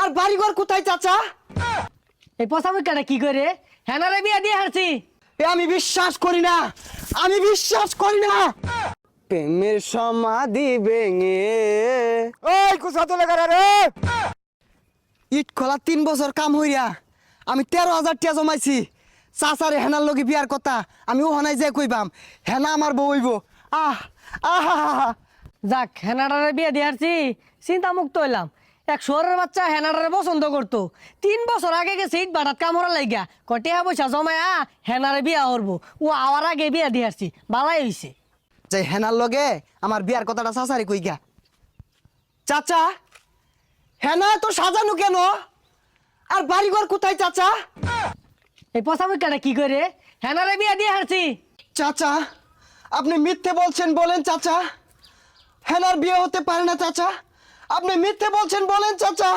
আর বাড়িঘর কোথায় চাচা? এই পসামুকাটা কি করে হেনারে বিয়া দিয়ে হারছি। আমি বিশ্বাস করি না, আমি বিশ্বাস করি না। প্রেমের সমাধি ভেঙে ওই কুসা তো লাগা রে। ইট খোলা 3 বছর কাম হইয়া আমি 13,000 টাকা জমাইছি। চাচারে হেনার লগে বিয়ার কথা আমি ওখানায় যাই কইবাম, হেনা আমার বউ হইব। আহ আহা যাক হেনাডারে বিয়া দিয়ে হারছি, চিন্তা মুক্ত হইলাম। এক শহরের বাচ্চা হেনাডারে পছন্দ করতো, 3 বছর আগে গেছে ইট বাটাত কাম হরা লাগিয়া কটিয়া পয়সা জমায়া হেনারে বিয়া করবো। ও আওয়ার আগে বিয়া দিয়ে হারছি, বালাই হইছে। যে হেনার লগে আমার বিয়ার কথাটা চাচারে কই গা। চাচা হেনা তো সাজানো কেন? আর বাড়িঘর কোথায় চাচা? এই পসামুকাটা কি করে হেনারে বিয়া দিয়ে হারছি। চাচা আপনি মিথ্যে বলছেন, বলেন চাচা। হেনার বিয়ে হতে পারে না চাচা, আপনি মিথ্যে বলছেন, বলেন চাচা।